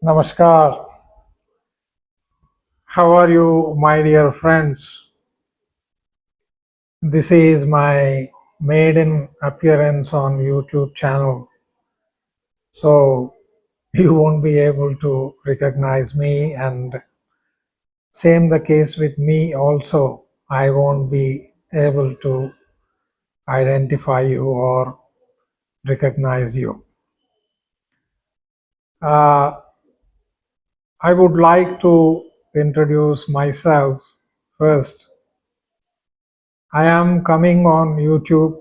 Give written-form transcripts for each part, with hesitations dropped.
Namaskar. How are you, my dear friends? This is my maiden appearance on YouTube channel, so you won't be able to recognize me, and same the case with me also. I won't be able to identify you or recognize you. Uh, I would like to introduce myself first. I am coming on YouTube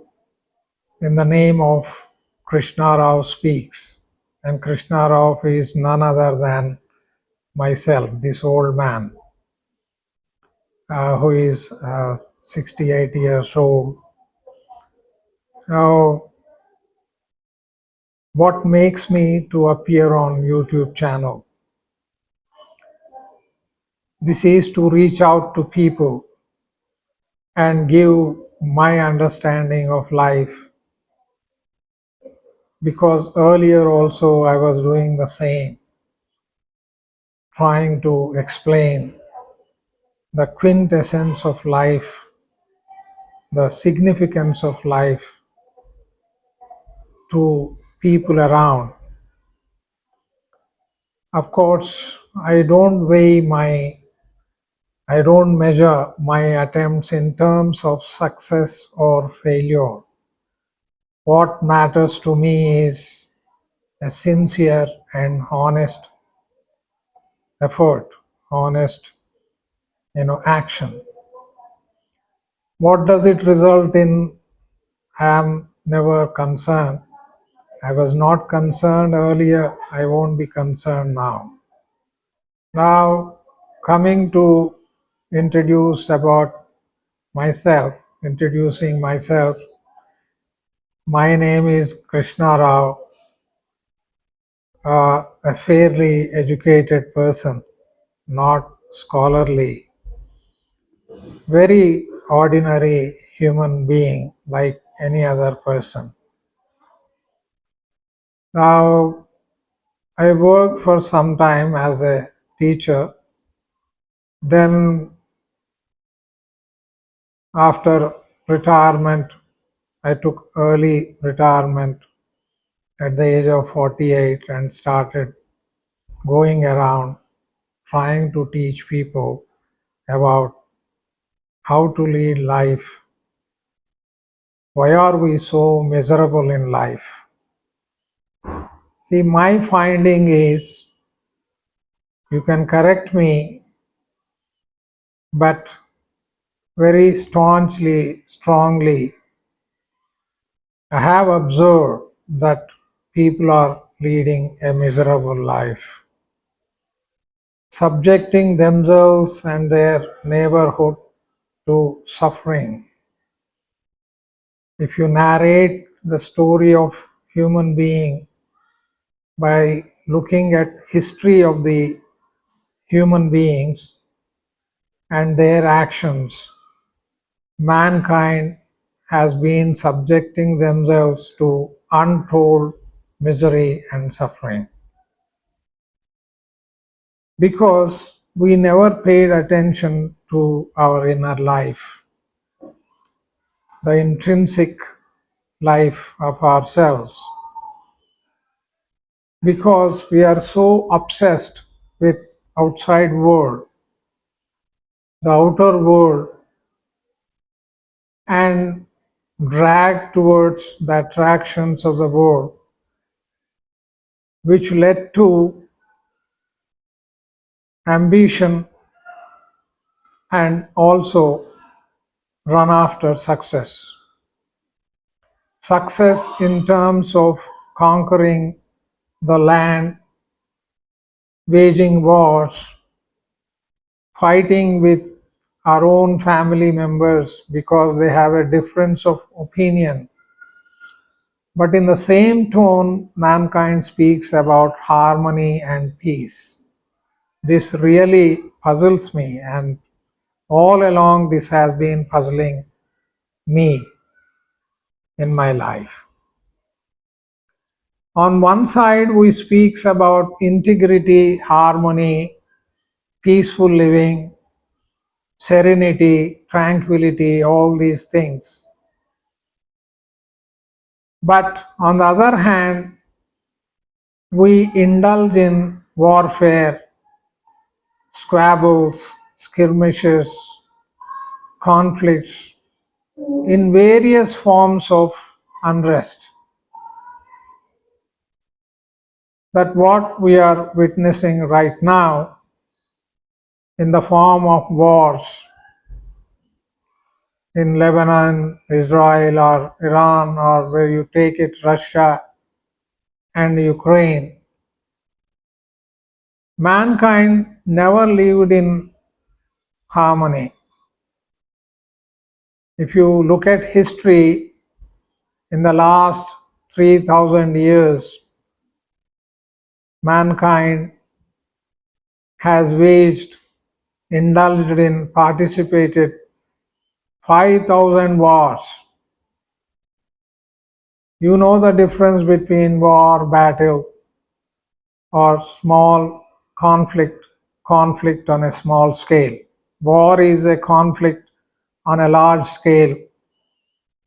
in the name of Krishna Rao Speaks. And Krishna Rao is none other than myself, this old man who is 68 years old. Now, what makes me to appear on YouTube channel? This is to reach out to people and give my understanding of life, because earlier also I was doing the same, trying to explain the quintessence of life, the significance of life to people around. Of course, I don't measure my attempts in terms of success or failure. What matters to me is a sincere and honest effort, honest, action. What does it result in? I am never concerned. I was not concerned earlier. I won't be concerned now. Now, coming to introducing myself, my name is Krishna Rao, a fairly educated person, not scholarly, very ordinary human being like any other person. Now, I worked for some time as a teacher. Then, after retirement, I took early retirement at the age of 48 and started going around trying to teach people about how to lead life. Why are we so miserable in life? See, my finding is, you can correct me, but very strongly, I have observed that people are leading a miserable life, subjecting themselves and their neighborhood to suffering. If you narrate the story of human being by looking at history of the human beings and their actions, mankind has been subjecting themselves to untold misery and suffering, because we never paid attention to our inner life, the intrinsic life of ourselves, because we are so obsessed with outside world, the outer world, and dragged towards the attractions of the world, which led to ambition and also run after success. Success in terms of conquering the land, waging wars, fighting with our own family members because they have a difference of opinion. But in the same tone, mankind speaks about harmony and peace. This really puzzles me, and all along this has been puzzling me in my life. On one side, we speaks about integrity, harmony, peaceful living, serenity, tranquility, all these things. But on the other hand, we indulge in warfare, squabbles, skirmishes, conflicts, in various forms of unrest. That what we are witnessing right now in the form of wars in Lebanon, Israel, or Iran, or where you take it, Russia and Ukraine. Mankind never lived in harmony. If you look at history in the last 3,000 years, mankind has waged, indulged in, participated 5,000 wars. You know the difference between war, battle, or small conflict on a small scale. War is a conflict on a large scale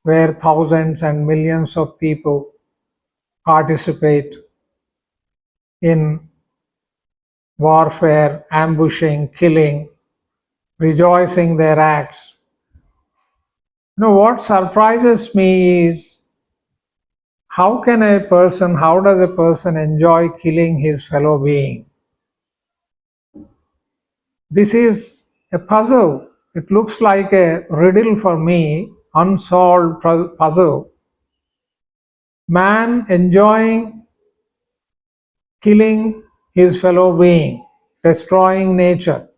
where thousands and millions of people participate in warfare, ambushing, killing, rejoicing their acts. What surprises me is how does a person enjoy killing his fellow being? This is a puzzle. It looks like a riddle for me, unsolved puzzle. Man enjoying killing his fellow being, destroying nature.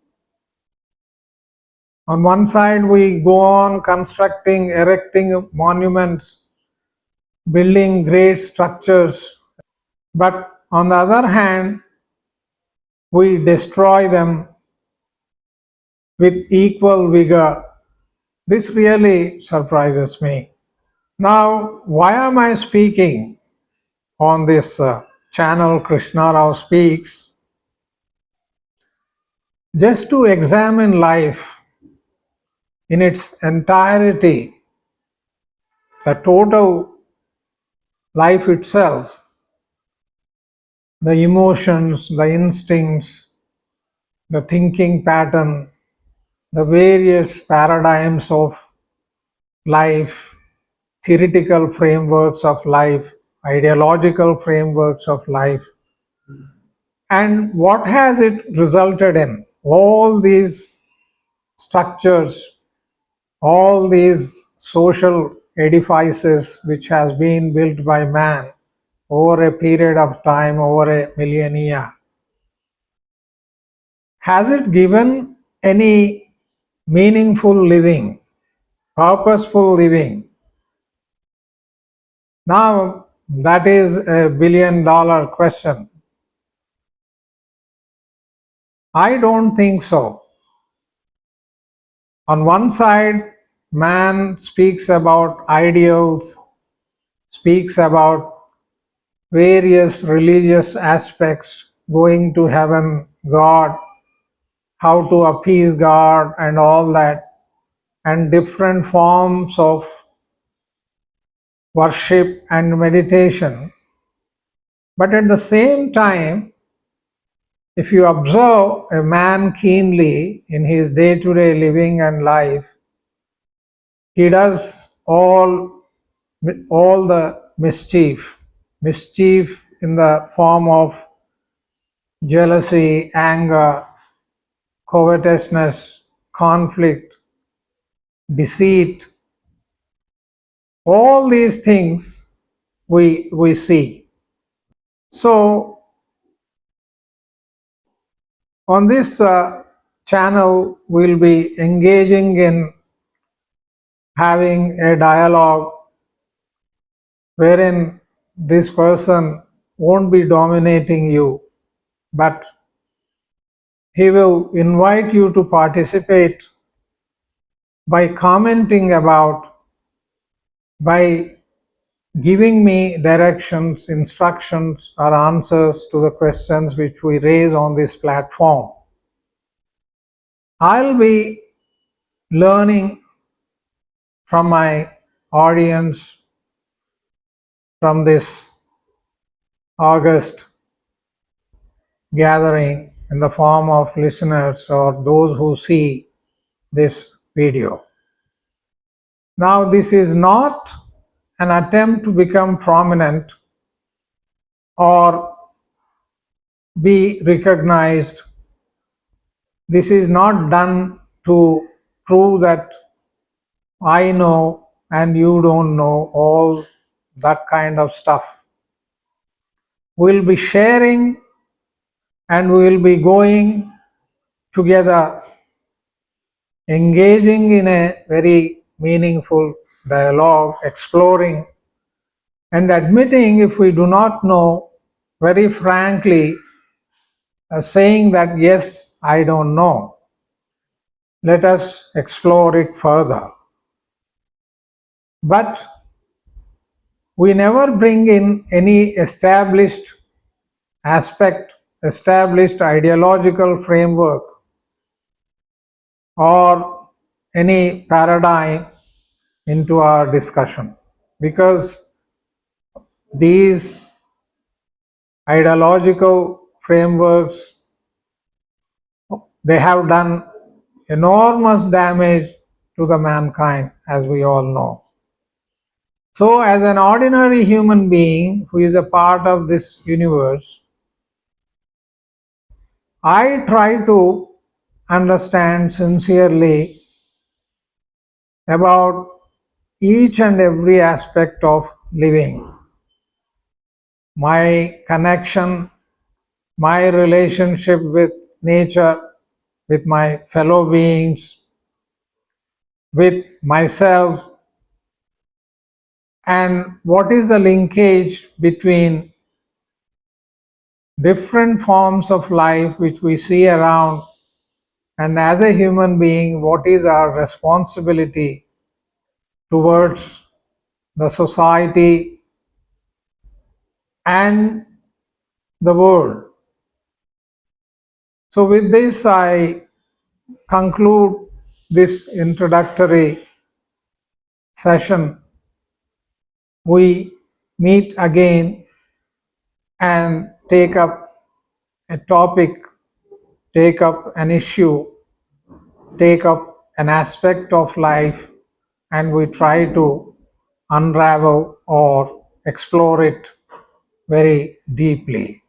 On one side, we go on constructing, erecting monuments, building great structures, but on the other hand, we destroy them with equal vigor. This really surprises me. Now, why am I speaking on this channel, Krishna Rao Speaks? Just to examine life in its entirety, the total life itself, the emotions, the instincts, the thinking pattern, the various paradigms of life, theoretical frameworks of life, ideological frameworks of life, and what has it resulted in? All these structures, all these social edifices which has been built by man over a period of time, over a millennia, has it given any meaningful living, purposeful living? Now, that is a $1 billion question. I don't think so. On one side, man speaks about ideals, speaks about various religious aspects, going to heaven, God, how to appease God, and all that, and different forms of worship and meditation. But at the same time, if you observe a man keenly in his day-to-day living and life, he does all the mischief in the form of jealousy, anger, covetousness, conflict, deceit. All these things we see. So on this channel, we'll be engaging in having a dialogue wherein this person won't be dominating you, but he will invite you to participate by commenting about, by giving me directions, instructions, or answers to the questions which we raise on this platform. I'll be learning from my audience from this August gathering in the form of listeners or those who see this video. Now, this is not an attempt to become prominent or be recognized. This is not done to prove that I know and you don't know, all that kind of stuff. We'll be sharing and we'll be going together, engaging in a very meaningful dialogue, exploring and admitting if we do not know, very frankly, saying that yes, I don't know. Let us explore it further. But we never bring in any established aspect, established ideological framework, or any paradigm into our discussion, because these ideological frameworks, they have done enormous damage to the mankind, as we all know. So as an ordinary human being who is a part of this universe, I try to understand sincerely about each and every aspect of living. My connection, my relationship with nature, with my fellow beings, with myself, and what is the linkage between different forms of life which we see around, and as a human being, what is our responsibility towards the society and the world. So with this, I conclude this introductory session. We meet again and take up a topic, take up an issue, take up an aspect of life, and we try to unravel or explore it very deeply.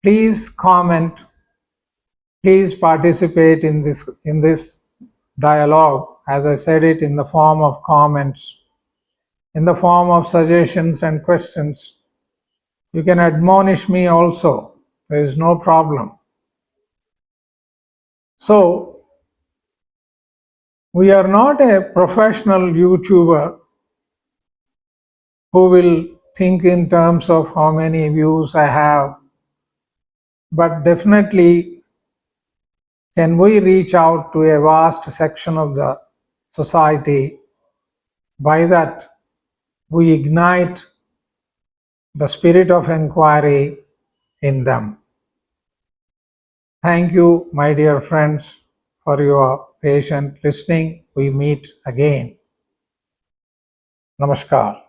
Please comment, please participate in this dialogue, as I said it, in the form of comments, in the form of suggestions and questions. You can admonish me also, there is no problem. So, we are not a professional YouTuber who will think in terms of how many views I have, but definitely can we reach out to a vast section of the society. By that, we ignite the spirit of inquiry in them. Thank you, my dear friends, for your patient listening. We meet again. Namaskar.